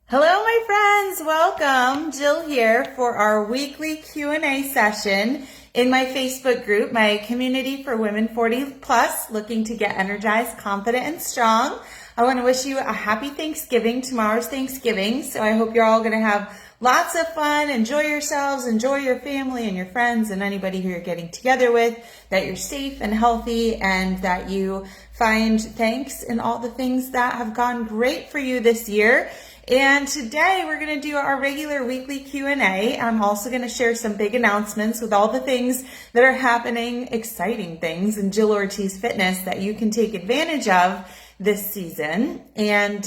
Hello, my friends. Welcome. Jill here for our weekly Q&A session in my Facebook group, my community for women 40 plus looking to get energized, confident, and strong. I want to wish you a happy Thanksgiving. Tomorrow's Thanksgiving, so I hope you're all going to have lots of fun, enjoy yourselves, enjoy your family and your friends and anybody who you're getting together with, that you're safe and healthy, and that you find thanks in all the things that have gone great for you this year. And today we're going to do our regular weekly Q&A. I'm also going to share some big announcements with all the things that are happening, exciting things in Jill Ortiz Fitness that you can take advantage of this season. And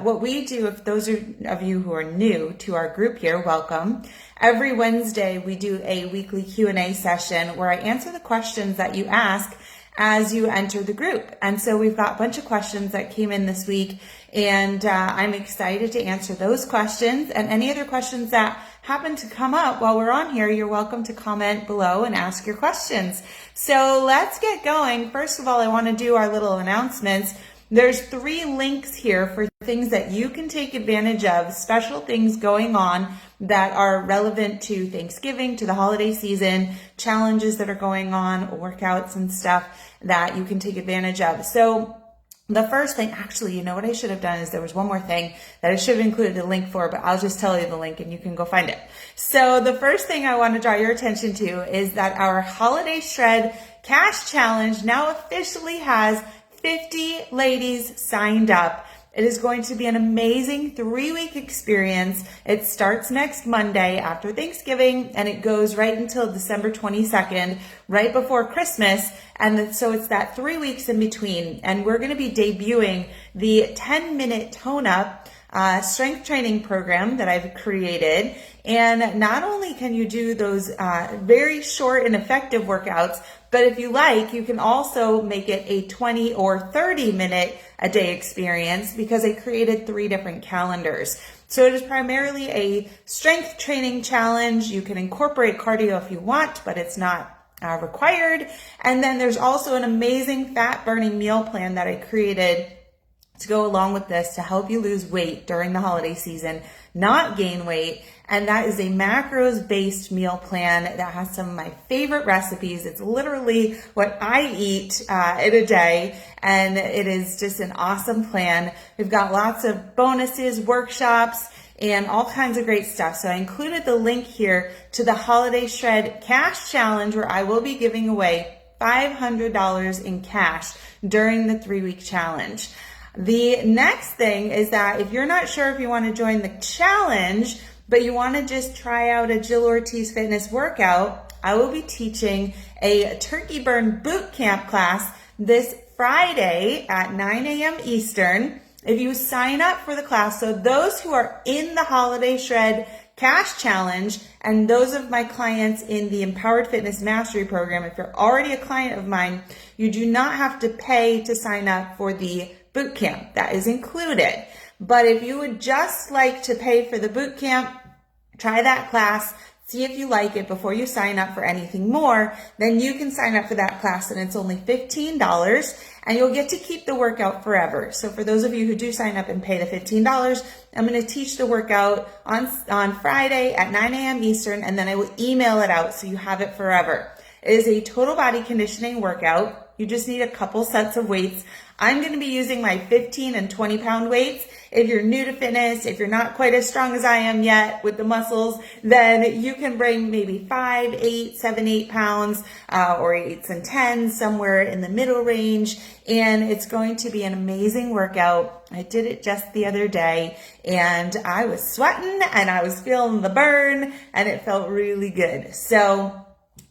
what we do, if those of you who are new to our group here, welcome. Every Wednesday we do a weekly Q&A session where I answer the questions that you ask as you enter the group. And so we've got a bunch of questions that came in this week, and I'm excited to answer those questions and any other questions that happen to come up while we're on here. You're welcome to comment below and ask your questions. So let's get going. First of all, I want to do our little announcements. There's 3 links here for things that you can take advantage of, special things going on that are relevant to Thanksgiving, to the holiday season, challenges that are going on, workouts and stuff that you can take advantage of. So the first thing, actually, you know what I should have done is there was one more thing that I should have included a link for, but I'll just tell you the link and you can go find it. So the first thing I want to draw your attention to is that our Holiday Shred Cash Challenge now officially has 50 ladies signed up. It is going to be an amazing 3-week experience. It starts next Monday after Thanksgiving, and it goes right until December 22nd, right before Christmas. And so it's that 3 weeks in between. And we're going to be debuting the 10-minute tone-up strength training program that I've created. And not only can you do those very short and effective workouts, but if you like, you can also make it a 20 or 30 minute a day experience, because I created 3 different calendars. So it is primarily a strength training challenge. You can incorporate cardio if you want, but it's not required. And then there's also an amazing fat burning meal plan that I created to go along with this to help you lose weight during the holiday season, not gain weight. And that is a macros based meal plan that has some of my favorite recipes. It's literally what I eat in a day, and it is just an awesome plan. We've got lots of bonuses, workshops, and all kinds of great stuff. So I included the link here to the Holiday Shred Cash Challenge, where I will be giving away $500 in cash during the 3-week challenge. The next thing is that if you're not sure if you want to join the challenge, but you want to just try out a Jill Ortiz Fitness workout, I will be teaching a turkey burn boot camp class this Friday at 9 a.m. Eastern. If you sign up for the class, so those who are in the Holiday Shred Cash Challenge and those of my clients in the Empowered Fitness Mastery Program, if you're already a client of mine, you do not have to pay to sign up for the boot camp. That is included. But if you would just like to pay for the boot camp, try that class, see if you like it before you sign up for anything more, then you can sign up for that class, and it's only $15, and you'll get to keep the workout forever. So for those of you who do sign up and pay the $15, I'm going to teach the workout on Friday at 9 a.m. Eastern, and then I will email it out so you have it forever. It is a total body conditioning workout. You just need a couple sets of weights. I'm going to be using my 15 and 20 pound weights. If you're new to fitness, if you're not quite as strong as I am yet with the muscles, then you can bring maybe 5, 8, 7, 8 pounds, or 8s and 10s, somewhere in the middle range. And it's going to be an amazing workout. I did it just the other day, and I was sweating and I was feeling the burn, and it felt really good. So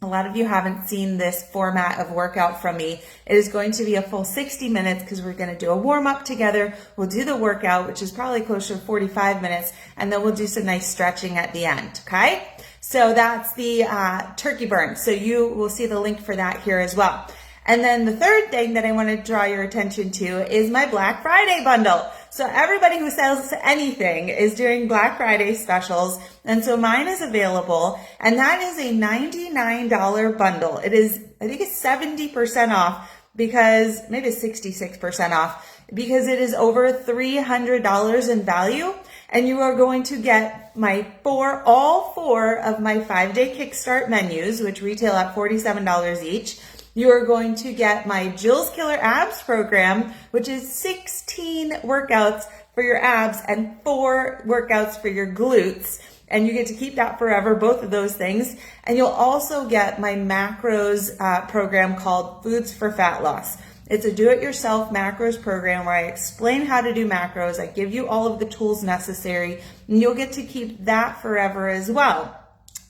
a lot of you haven't seen this format of workout from me. It is going to be a full 60 minutes because we're going to do a warm up together. We'll do the workout, which is probably closer to 45 minutes, and then we'll do some nice stretching at the end. Okay. So that's the turkey burn. So you will see the link for that here as well. And then the third thing that I want to draw your attention to is my Black Friday bundle. So everybody who sells anything is doing Black Friday specials. And so mine is available, and that is a $99 bundle. It is, I think it's 70% off, because maybe 66% off, because it is over $300 in value. and you are going to get all four of my 5-day Kickstart menus, which retail at $47 each. You are going to get my Jill's Killer Abs program, which is 16 workouts for your abs and 4 workouts for your glutes. And you get to keep that forever, both of those things. And you'll also get my macros program called Foods for Fat Loss. It's a do-it-yourself macros program where I explain how to do macros. I give you all of the tools necessary, and you'll get to keep that forever as well.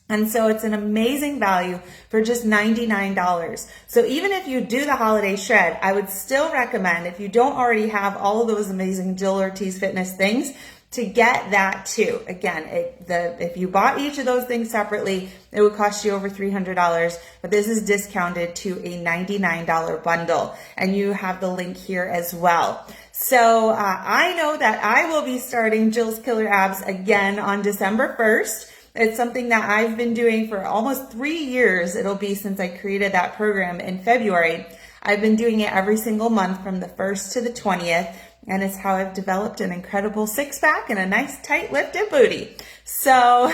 And so it's an amazing value for just $99. So even if you do the holiday shred, I would still recommend, if you don't already have all of those amazing Jill Ortiz fitness things, to get that too. Again, if you bought each of those things separately, it would cost you over $300, but this is discounted to a $99 bundle, and you have the link here as well. So I know that I will be starting Jill's Killer Abs again on December 1st. It's something that I've been doing for almost 3 years. It'll be since I created that program in February. I've been doing it every single month from the 1st to the 20th. And it's how I've developed an incredible 6-pack and a nice tight lifted booty. So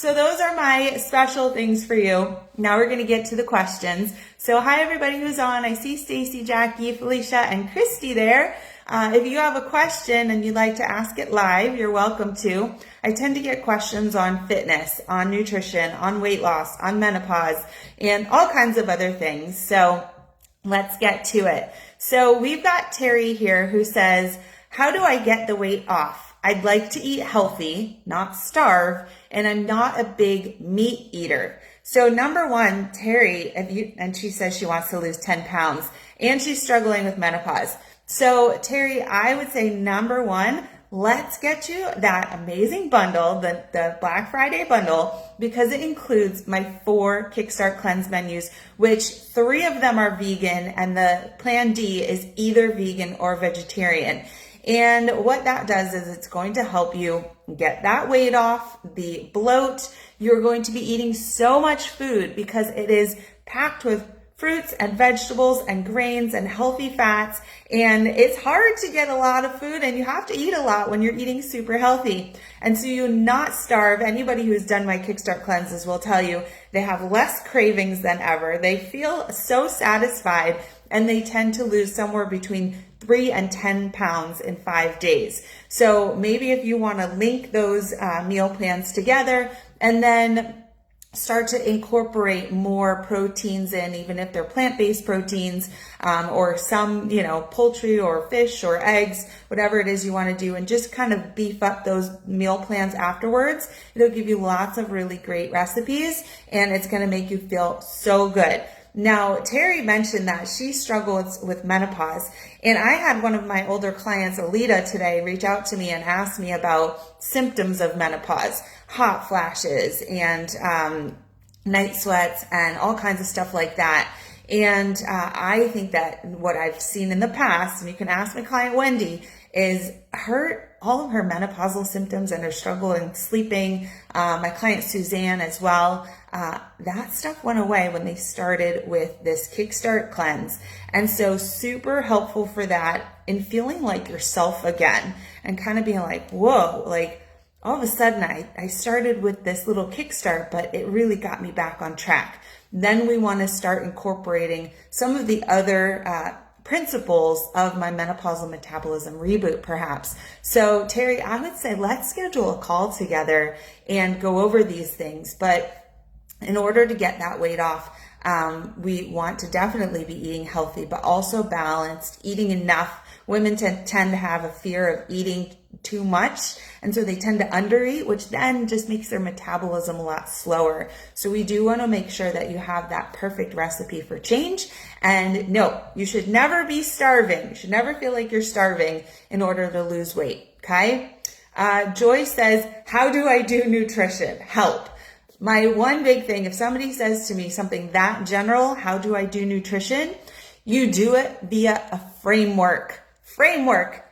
those are my special things for you. Now we're going to get to the questions. So hi everybody who's on. I see Stacy, Jackie, Felicia, and Christy there. If you have a question and you'd like to ask it live, you're welcome to. I tend to get questions on fitness, on nutrition, on weight loss, on menopause, and all kinds of other things. So let's get to it. So we've got Terry here who says, how do I get the weight off? I'd like to eat healthy, not starve, and I'm not a big meat eater. So number one, Terry, and she says she wants to lose 10 pounds and she's struggling with menopause. So Terry, I would say number one, let's get you that amazing bundle, the Black Friday bundle, because it includes my 4 Kickstart Cleanse menus, which 3 of them are vegan, and the Plan D is either vegan or vegetarian. And what that does is it's going to help you get that weight off, the bloat. You're going to be eating so much food because it is packed with fruits and vegetables and grains and healthy fats. And it's hard to get a lot of food, and you have to eat a lot when you're eating super healthy. And so you not starve. Anybody who's done my Kickstart cleanses will tell you they have less cravings than ever. They feel so satisfied, and they tend to lose somewhere between 3 and 10 pounds in 5 days. So maybe if you want to link those meal plans together and then start to incorporate more proteins in, even if they're plant-based proteins, or some, poultry or fish or eggs, whatever it is you want to do, and just kind of beef up those meal plans afterwards. It'll give you lots of really great recipes, and it's going to make you feel so good. Now, Terry mentioned that she struggles with menopause, and I had one of my older clients, Alita, today reach out to me and ask me about symptoms of menopause, hot flashes and night sweats and all kinds of stuff like that. And I think that what I've seen in the past, and you can ask my client Wendy, is all of her menopausal symptoms and her struggle in sleeping. My client Suzanne as well. That stuff went away when they started with this Kickstart cleanse. And so super helpful for that in feeling like yourself again and kind of being like, whoa, like all of a sudden I started with this little Kickstart, but it really got me back on track. Then we want to start incorporating some of the other principles of my menopausal metabolism reboot, perhaps. So Terry, I would say let's schedule a call together and go over these things. But in order to get that weight off, we want to definitely be eating healthy, but also balanced, eating enough. Women tend to have a fear of eating too much, and so they tend to undereat, which then just makes their metabolism a lot slower. So we do want to make sure that you have that perfect recipe for change. And no, you should never be starving. You should never feel like you're starving in order to lose weight, okay? Joy says, how do I do nutrition? Help. My one big thing, if somebody says to me something that general, how do I do nutrition? You do it via a framework.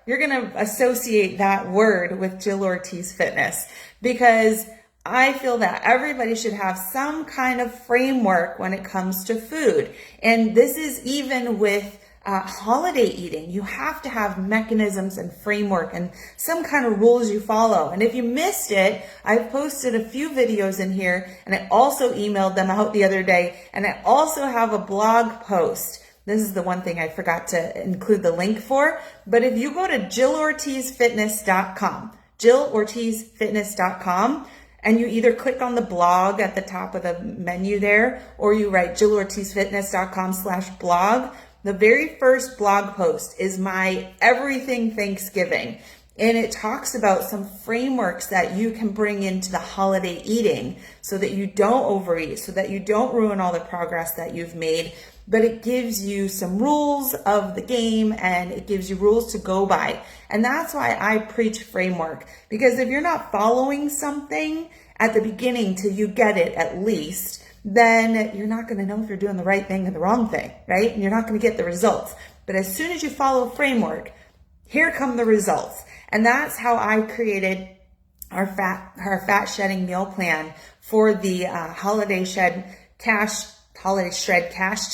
You're going to associate that word with Jill Ortiz Fitness, because I feel that everybody should have some kind of framework when it comes to food. And this is even with holiday eating, you have to have mechanisms and framework and some kind of rules you follow. And if you missed it, I've posted a few videos in here, and I also emailed them out the other day, and I also have a blog post. This is the one thing I forgot to include the link for. But if you go to JillOrtizFitness.com, JillOrtizFitness.com, and you either click on the blog at the top of the menu there, or you write JillOrtizFitness.com/blog, the very first blog post is my Everything Thanksgiving. And it talks about some frameworks that you can bring into the holiday eating so that you don't overeat, so that you don't ruin all the progress that you've made. But it gives you some rules of the game, and it gives you rules to go by. And that's why I preach framework, because if you're not following something at the beginning till you get it at least, then you're not going to know if you're doing the right thing or the wrong thing, right? And you're not going to get the results. But as soon as you follow a framework, here come the results. And that's how I created our fat shedding meal plan for the Holiday Shred Cash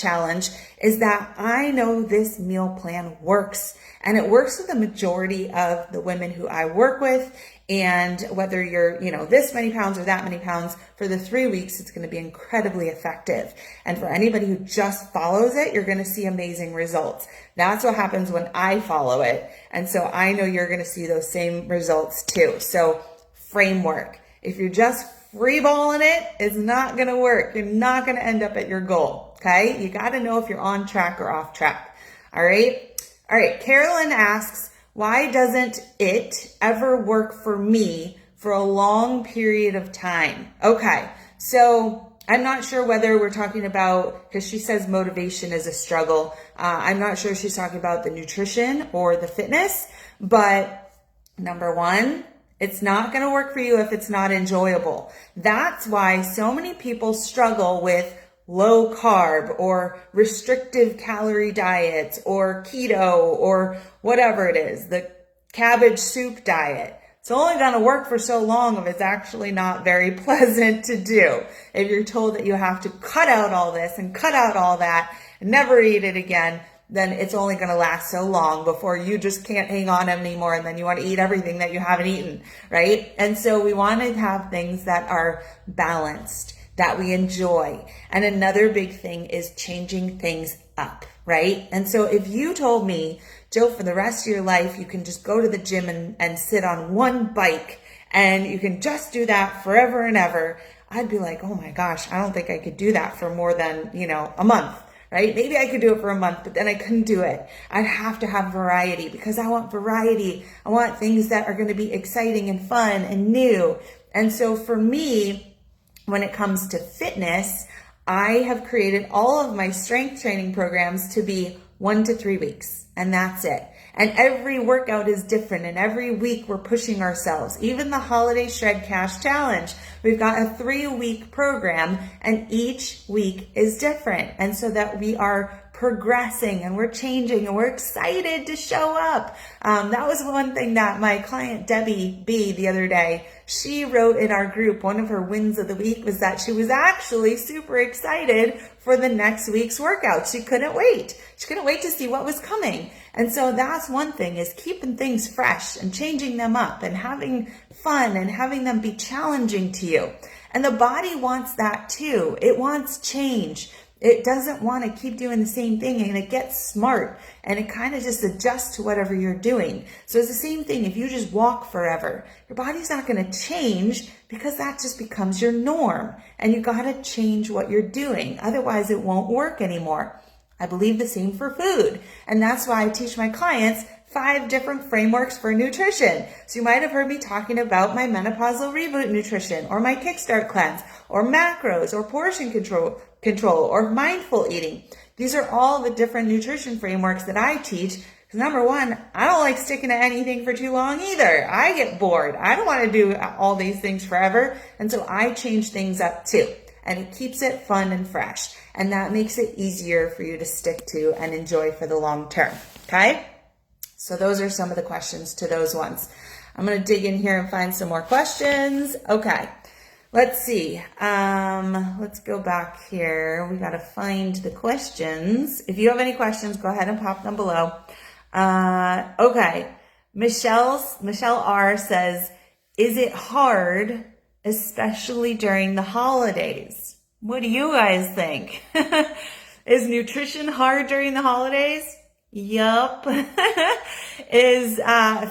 Challenge, is that I know this meal plan works, and it works with the majority of the women who I work with. And whether you're, this many pounds or that many pounds, for the 3 weeks, it's going to be incredibly effective. And for anybody who just follows it, you're going to see amazing results. That's what happens when I follow it. And so I know you're going to see those same results too. So framework. If you're just freeballing it, it's not going to work. You're not going to end up at your goal. Okay. You got to know if you're on track or off track. All right. Carolyn asks, why doesn't it ever work for me for a long period of time? Okay. So I'm not sure whether we're talking about, because she says motivation is a struggle. I'm not sure if she's talking about the nutrition or the fitness, but number one, it's not going to work for you if it's not enjoyable. That's why so many people struggle with low carb or restrictive calorie diets or keto or whatever it is, the cabbage soup diet. It's only going to work for so long if it's actually not very pleasant to do. If you're told that you have to cut out all this and cut out all that and never eat it again, then it's only going to last so long before you just can't hang on anymore, and then you want to eat everything that you haven't eaten, right? And so we want to have things that are balanced, that we enjoy. And another big thing is changing things up, right? And so if you told me, Jill, for the rest of your life, you can just go to the gym and sit on one bike and you can just do that forever and ever, I'd be like, oh my gosh, I don't think I could do that for more than, a month. Right? Maybe I could do it for a month, but then I couldn't do it. I'd have to have variety, because I want variety. I want things that are going to be exciting and fun and new. And so for me, when it comes to fitness, I have created all of my strength training programs to be 1 to 3 weeks, and that's it. And every workout is different, and every week we're pushing ourselves. Even the Holiday Shred Cash Challenge, we've got a 3-week program, and each week is different. And so that we are progressing and we're changing and we're excited to show up. That was one thing that my client Debbie B the other day, she wrote in our group, one of her wins of the week was that she was actually super excited for the next week's workout. She couldn't wait. She couldn't wait to see what was coming. And so that's one thing, is keeping things fresh and changing them up and having fun and having them be challenging to you. And the body wants that too. It wants change. It doesn't want to keep doing the same thing, and it gets smart and it kind of just adjusts to whatever you're doing. So it's the same thing. If you just walk forever, your body's not going to change, because that just becomes your norm, and you got to change what you're doing. Otherwise it won't work anymore. I believe the same for food. And that's why I teach my clients 5 different frameworks for nutrition. So you might have heard me talking about my Menopausal Reboot nutrition, or my Kickstart cleanse, or macros, or portion control, or mindful eating. These are all the different nutrition frameworks that I teach. Because number one, I don't like sticking to anything for too long either. I get bored. I don't want to do all these things forever. And so I change things up too. And it keeps it fun and fresh. And that makes it easier for you to stick to and enjoy for the long term. Okay? So those are some of the questions to those ones. I'm going to dig in here and find some more questions. Okay. Let's see. Let's go back here. We got to find the questions. If you have any questions, go ahead and pop them below. Okay. Michelle R says, is it hard, especially during the holidays? What do you guys think? Is nutrition hard during the holidays? Yup. Is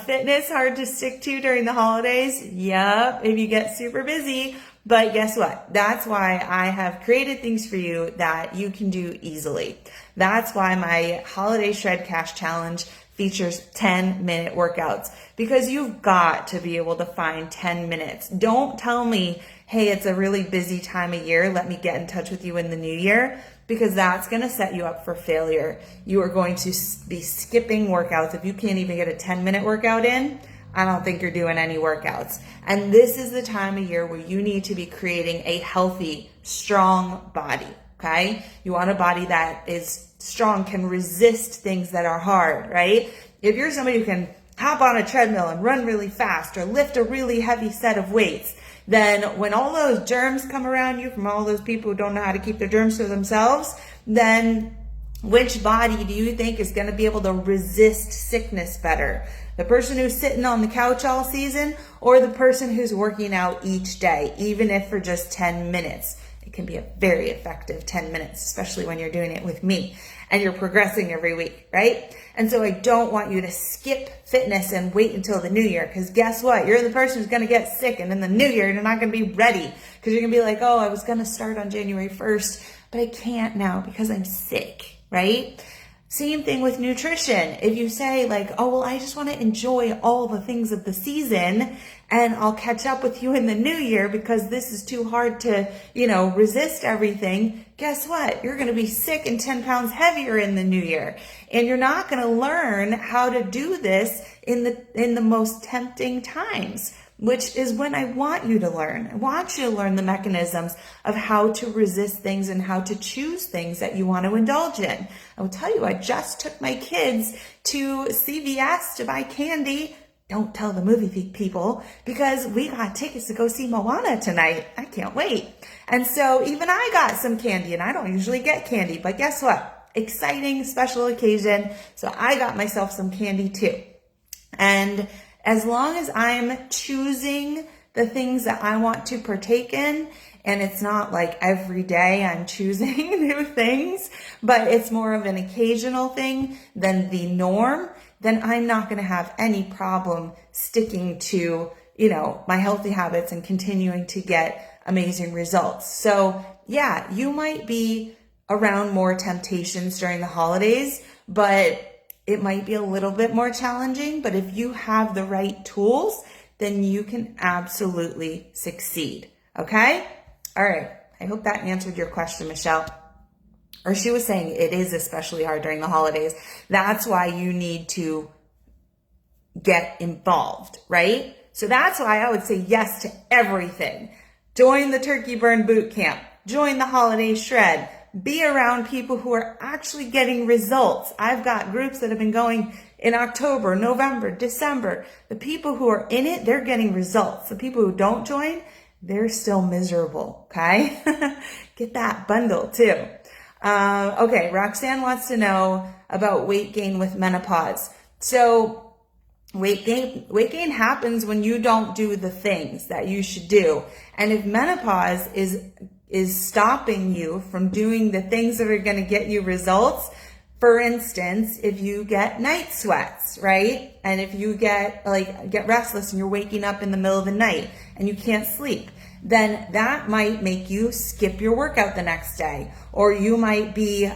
fitness hard to stick to during the holidays? Yup. If you get super busy. But guess what? That's why I have created things for you that you can do easily. That's why my Holiday Shred Cash Challenge features 10-minute workouts, because you've got to be able to find 10 minutes. Don't tell me, hey, it's a really busy time of year, let me get in touch with you in the new year, because that's going to set you up for failure. You are going to be skipping workouts. If you can't even get a 10-minute workout in, I don't think you're doing any workouts. And this is the time of year where you need to be creating a healthy, strong body, okay? You want a body that is strong, can resist things that are hard, right? If you're somebody who can hop on a treadmill and run really fast or lift a really heavy set of weights, then when all those germs come around you from all those people who don't know how to keep their germs to themselves, then which body do you think is going to be able to resist sickness better? The person who's sitting on the couch all season, or the person who's working out each day, even if for just 10 minutes? It can be a very effective 10 minutes, especially when you're doing it with me and you're progressing every week, right? And so I don't want you to skip fitness and wait until the new year, because guess what? You're the person who's going to get sick, and in the new year, you're not going to be ready, because you're going to be like, oh, I was going to start on January 1st, but I can't now because I'm sick, right? Same thing with nutrition. If you say like, oh, well, I just want to enjoy all the things of the season and I'll catch up with you in the new year because this is too hard to, resist everything. Guess what? You're going to be sick and 10 pounds heavier in the new year. And you're not going to learn how to do this in the most tempting times, which is when I want you to learn. I want you to learn the mechanisms of how to resist things and how to choose things that you want to indulge in. I will tell you, I just took my kids to CVS to buy candy. Don't tell the movie people, because we got tickets to go see Moana tonight. I can't wait. And so even I got some candy, and I don't usually get candy, but guess what? Exciting, special occasion. So I got myself some candy too. And as long as I'm choosing the things that I want to partake in, and it's not like every day I'm choosing new things, but it's more of an occasional thing than the norm, then I'm not going to have any problem sticking to, my healthy habits and continuing to get amazing results. So yeah, you might be around more temptations during the holidays, but it might be a little bit more challenging. But if you have the right tools, then you can absolutely succeed. Okay? All right. I hope that answered your question, Michelle. Or she was saying it is especially hard during the holidays. That's why you need to get involved, right? So that's why I would say yes to everything. Join the Turkey Burn Bootcamp. Join the Holiday Shred. Be around people who are actually getting results. I've got groups that have been going in October, November, December. The people who are in it, they're getting results. The people who don't join, they're still miserable, okay? Get that bundle too. Okay, Roxanne wants to know about weight gain with menopause. So weight gain happens when you don't do the things that you should do. And if menopause is stopping you from doing the things that are going to get you results, for instance, if you get night sweats, right? And if you get restless and you're waking up in the middle of the night and you can't sleep, then that might make you skip your workout the next day, or you might be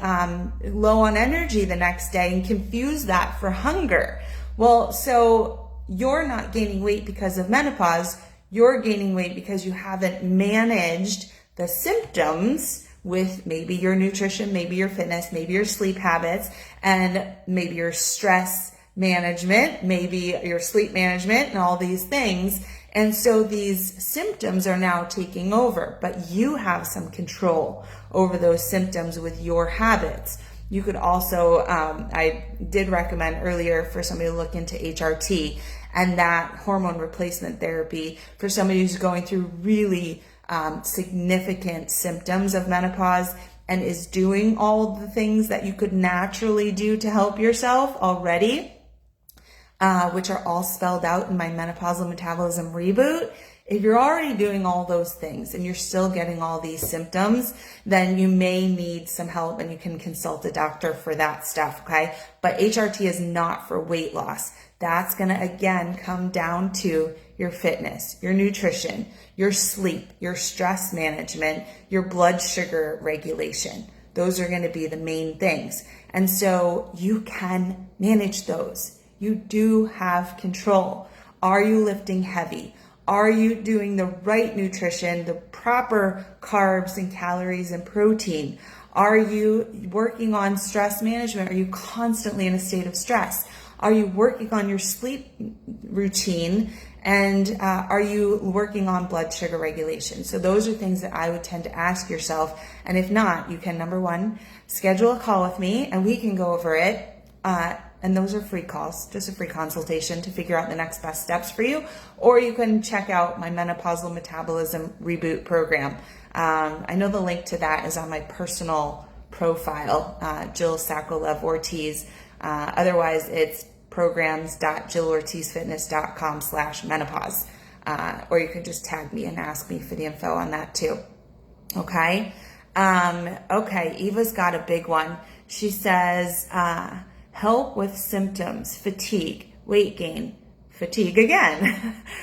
low on energy the next day and confuse that for hunger. Well, so you're not gaining weight because of menopause. You're gaining weight because you haven't managed the symptoms with maybe your nutrition, maybe your fitness, maybe your sleep habits, and maybe your stress management, maybe your sleep management, and all these things. And so these symptoms are now taking over, but you have some control over those symptoms with your habits. You could also, I did recommend earlier for somebody to look into HRT and that hormone replacement therapy for somebody who's going through really significant symptoms of menopause and is doing all the things that you could naturally do to help yourself already, which are all spelled out in my Menopausal Metabolism Reboot. If you're already doing all those things and you're still getting all these symptoms, then you may need some help and you can consult a doctor for that stuff, okay? But HRT is not for weight loss. That's going to, again, come down to your fitness, your nutrition, your sleep, your stress management, your blood sugar regulation. Those are going to be the main things. And so you can manage those. You do have control. Are you lifting heavy? Are you doing the right nutrition, the proper carbs and calories and protein? Are you working on stress management? Are you constantly in a state of stress? Are you working on your sleep routine? And are you working on blood sugar regulation? So those are things that I would tend to ask yourself. And if not, you can, number one, schedule a call with me and we can go over it. And those are free calls, just a free consultation to figure out the next best steps for you. Or you can check out my Menopausal Metabolism Reboot program. I know the link to that is on my personal profile, Jill Sacco-Love Ortiz. Otherwise, it's programs.jillortizfitness.com/menopause. Or you can just tag me and ask me for the info on that too. Okay. Okay. Eva's got a big one. She says, help with symptoms, fatigue, weight gain, fatigue again,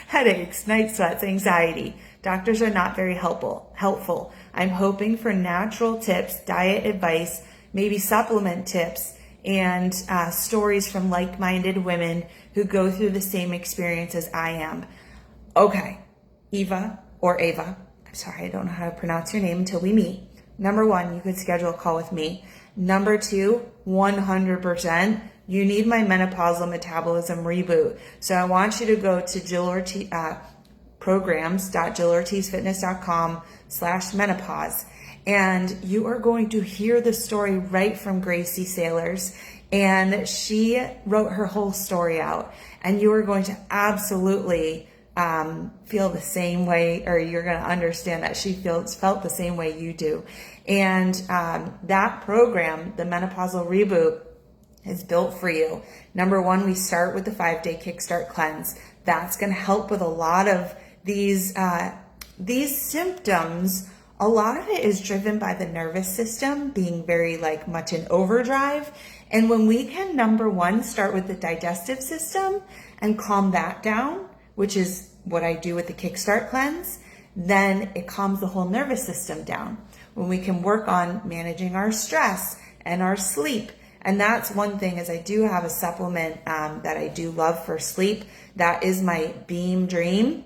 headaches, night sweats, anxiety. Doctors are not very helpful. I'm hoping for natural tips, diet advice, maybe supplement tips, and stories from like-minded women who go through the same experience as I am. Okay, Eva or Ava, I'm sorry, I don't know how to pronounce your name until we meet. Number one, you could schedule a call with me. Number two, 100%, you need my Menopausal Metabolism Reboot. So I want you to go to programs.jillortizfitness.com/menopause. And you are going to hear the story right from Gracie Sailors. And she wrote her whole story out. And you are going to absolutely feel the same way, or you're going to understand that she felt the same way you do. And that program, the Menopausal Reboot, is built for you. Number one, we start with the 5-day Kickstart Cleanse. That's going to help with a lot of these symptoms. A lot of it is driven by the nervous system being very much in overdrive. And when we can, number one, start with the digestive system and calm that down, which is what I do with the Kickstart Cleanse, then it calms the whole nervous system down. When we can work on managing our stress and our sleep. And that's one thing, is I do have a supplement that I do love for sleep. That is my Beam Dream.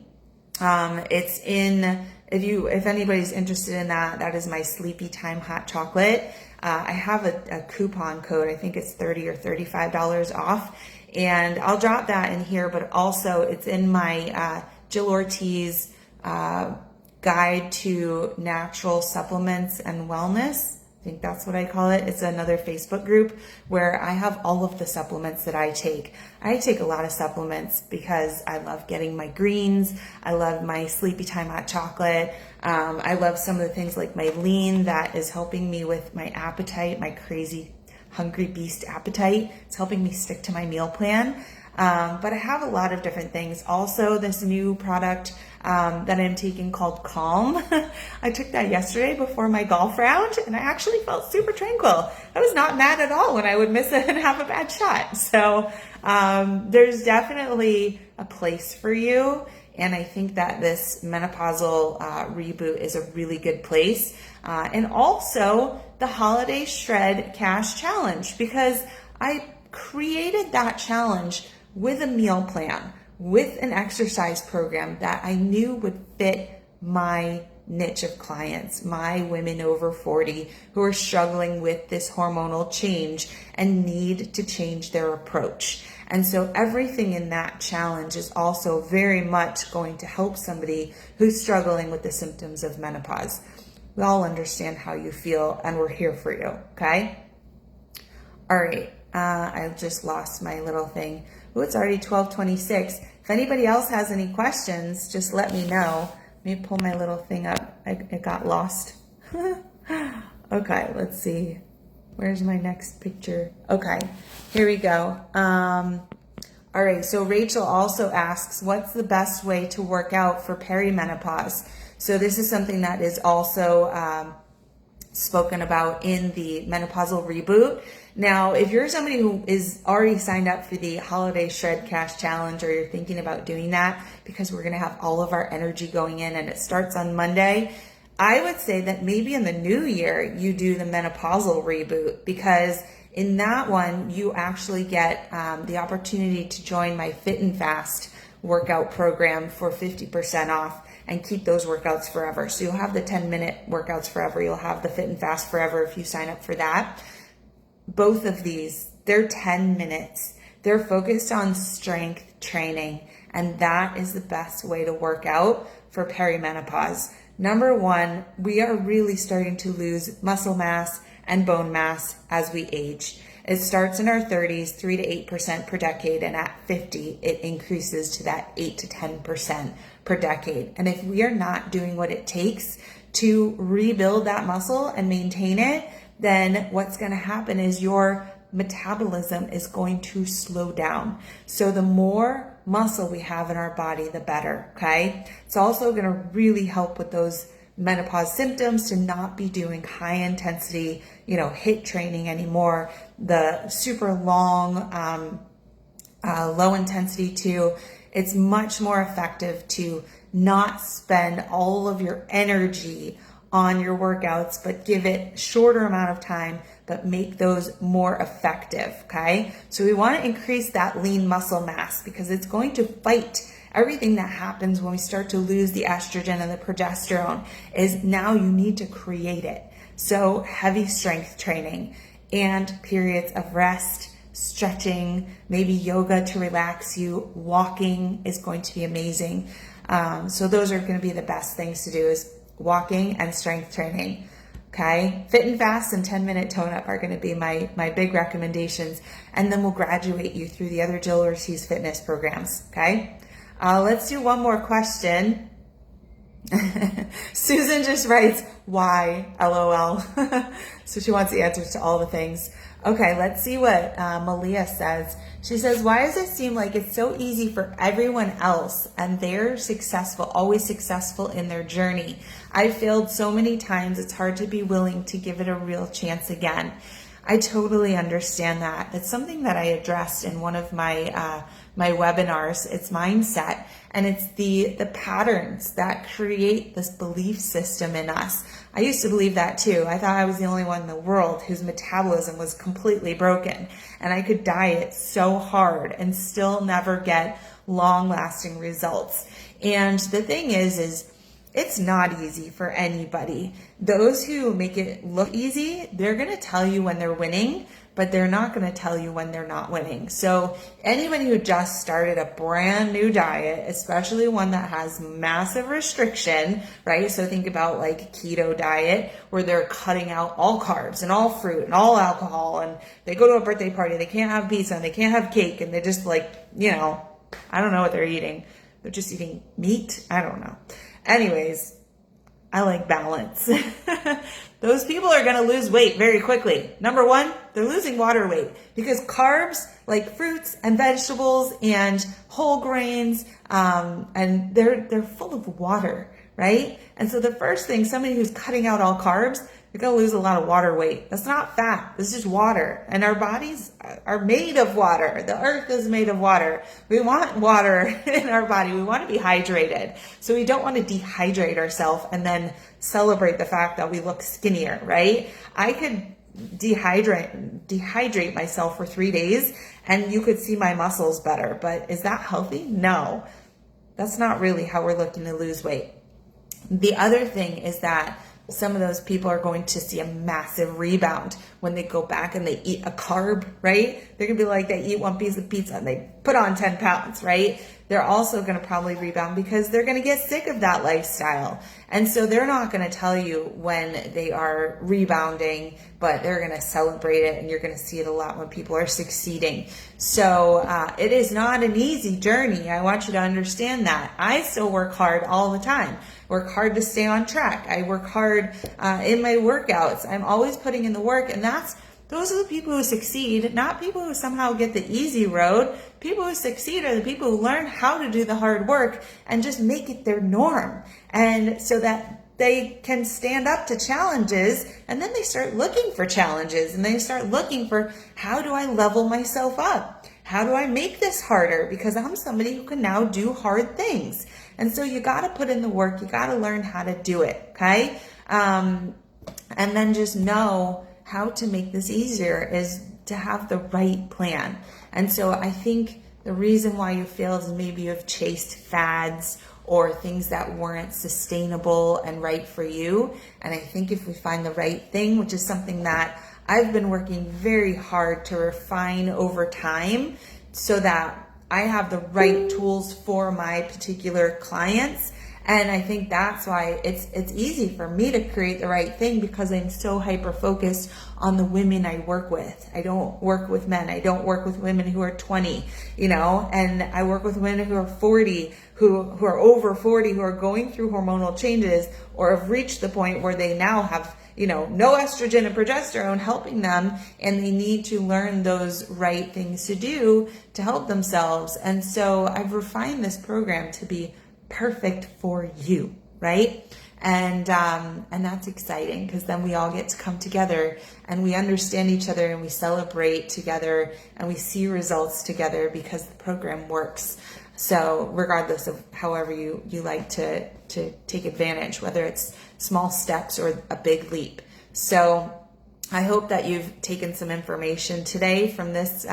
It's in, if anybody's interested in that, that is my Sleepy Time Hot Chocolate. I have a coupon code. I think it's $30 or $35 off. And I'll drop that in here, but also it's in my Jill Ortiz Guide to Natural Supplements and Wellness. I think that's what I call it. It's another Facebook group where I have all of the supplements that I take. I take a lot of supplements because I love getting my greens. I love my Sleepy Time Hot Chocolate. I love some of the things like my lean that is helping me with my appetite, my crazy hungry beast appetite. It's helping me stick to my meal plan. But I have a lot of different things. Also, this new product that I'm taking called Calm. I took that yesterday before my golf round, and I actually felt super tranquil. I was not mad at all when I would miss it and have a bad shot. So there's definitely a place for you. And I think that this Menopausal Reboot is a really good place. And also the Holiday Shred Cash Challenge, because I created that challenge with a meal plan, with an exercise program that I knew would fit my niche of clients, my women over 40 who are struggling with this hormonal change and need to change their approach. And so everything in that challenge is also very much going to help somebody who's struggling with the symptoms of menopause. We all understand how you feel, and we're here for you, okay? All right, I just lost my little thing. Oh, it's already 12:26. If anybody else has any questions, just let me know. Let me pull my little thing up. it got lost. Okay, let's see. Where's my next picture? Okay, here we go. All right, so Rachel also asks, what's the best way to work out for perimenopause? So this is something that is also spoken about in the Menopausal Reboot. Now, if you're somebody who is already signed up for the Holiday Shred Cash Challenge, or you're thinking about doing that because we're going to have all of our energy going in and it starts on Monday, I would say that maybe in the new year you do the Menopausal Reboot, because in that one you actually get the opportunity to join my Fit and Fast workout program for 50% off and keep those workouts forever. So you'll have the 10-minute workouts forever. You'll have the Fit and Fast forever if you sign up for that. Both of these, they're 10 minutes. They're focused on strength training, and that is the best way to work out for perimenopause. Number one, we are really starting to lose muscle mass and bone mass as we age. It starts in our 30s, 3 to 8% per decade, and at 50, it increases to that 8 to 10% per decade. And if we are not doing what it takes to rebuild that muscle and maintain it, then what's going to happen is your metabolism is going to slow down. So the more muscle we have in our body, the better, okay? It's also going to really help with those menopause symptoms, to not be doing high intensity, HIIT training anymore. The super long, low intensity too. It's much more effective to not spend all of your energy on your workouts, but give it shorter amount of time, but make those more effective, okay? So we want to increase that lean muscle mass, because it's going to fight everything that happens when we start to lose the estrogen and the progesterone. Is now you need to create it. So heavy strength training and periods of rest, stretching, maybe yoga to relax you, walking is going to be amazing. So those are going to be the best things to do, is walking and strength training. Okay, Fit and Fast and 10-minute tone up are going to be my big recommendations, and then we'll graduate you through the other Jill Ortiz fitness programs. Okay, let's do one more question. Susan just writes, why? LOL. So she wants the answers to all the things. Okay, let's see what Malia says. She says, why does it seem like it's so easy for everyone else and they're successful, always successful in their journey? I failed so many times, it's hard to be willing to give it a real chance again. I totally understand that. It's something that I addressed in one of my my webinars. It's mindset, and it's the patterns that create this belief system in us. I used to believe that too. I thought I was the only one in the world whose metabolism was completely broken, and I could diet so hard and still never get long-lasting results. And the thing is it's not easy for anybody. Those who make it look easy, they're going to tell you when they're winning, but they're not going to tell you when they're not winning. So anybody who just started a brand new diet, especially one that has massive restriction, right? So think about like keto diet, where they're cutting out all carbs and all fruit and all alcohol, and they go to a birthday party, they can't have pizza and they can't have cake, and they just I don't know what they're eating. They're just eating meat. I don't know. Anyways, I like balance. Those people are going to lose weight very quickly. Number one, they're losing water weight, because carbs like fruits and vegetables and whole grains, and they're full of water, right? And so the first thing, somebody who's cutting out all carbs, you're going to lose a lot of water weight. That's not fat. This is just water. And our bodies are made of water. The earth is made of water. We want water in our body. We want to be hydrated. So we don't want to dehydrate ourselves and then celebrate the fact that we look skinnier, right? I could dehydrate myself for 3 days and you could see my muscles better. But is that healthy? No. That's not really how we're looking to lose weight. The other thing is that some of those people are going to see a massive rebound when they go back and they eat a carb, right? They're going to be like, they eat one piece of pizza and they put on 10 pounds, right? They're also going to probably rebound because they're going to get sick of that lifestyle. And so they're not going to tell you when they are rebounding, but they're going to celebrate it, and you're going to see it a lot when people are succeeding. So it is not an easy journey. I want you to understand that. I still work hard all the time. Work hard to stay on track. I work hard in my workouts. I'm always putting in the work, and those are the people who succeed, not people who somehow get the easy road. People who succeed are the people who learn how to do the hard work and just make it their norm. And so that they can stand up to challenges, and then they start looking for challenges, and they start looking for, how do I level myself up? How do I make this harder? Because I'm somebody who can now do hard things. And so you got to put in the work. You got to learn how to do it. Okay. And then just know how to make this easier is to have the right plan. And so I think the reason why you failed is maybe you have chased fads or things that weren't sustainable and right for you. And I think if we find the right thing, which is something that I've been working very hard to refine over time so that I have the right tools for my particular clients. And I think that's why it's easy for me to create the right thing, because I'm so hyper focused on the women I work with. I don't work with men. I don't work with women who are 20, and I work with women who are 40, who are over 40, who are going through hormonal changes or have reached the point where they now have, no estrogen and progesterone helping them, and they need to learn those right things to do to help themselves. And so I've refined this program to be perfect for you, right? And that's exciting, because then we all get to come together and we understand each other and we celebrate together and we see results together because the program works. So regardless of however you like to take advantage, whether it's small steps or a big leap. So I hope that you've taken some information today from this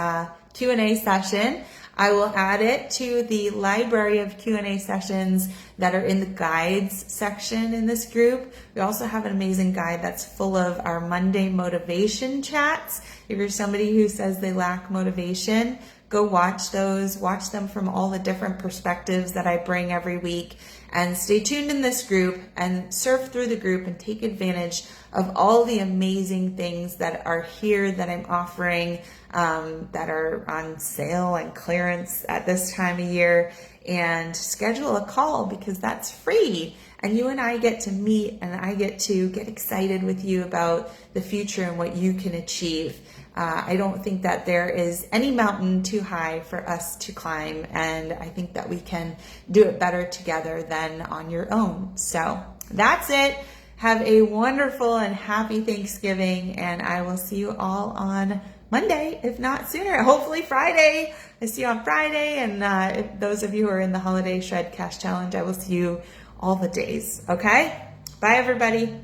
Q&A session. I will add it to the library of Q&A sessions that are in the guides section in this group. We also have an amazing guide that's full of our Monday motivation chats. If you're somebody who says they lack motivation, go watch those, watch them from all the different perspectives that I bring every week, and stay tuned in this group and surf through the group and take advantage of all the amazing things that are here that I'm offering, that are on sale and clearance at this time of year, and schedule a call, because that's free. And you and I get to meet, and I get to get excited with you about the future and what you can achieve. I don't think that there is any mountain too high for us to climb, and I think that we can do it better together than on your own. So that's it. Have a wonderful and happy Thanksgiving, and I will see you all on Monday, if not sooner. Hopefully Friday. I see you on Friday, and if those of you who are in the Holiday Shred Cash Challenge, I will see you all the days. Okay? Bye, everybody.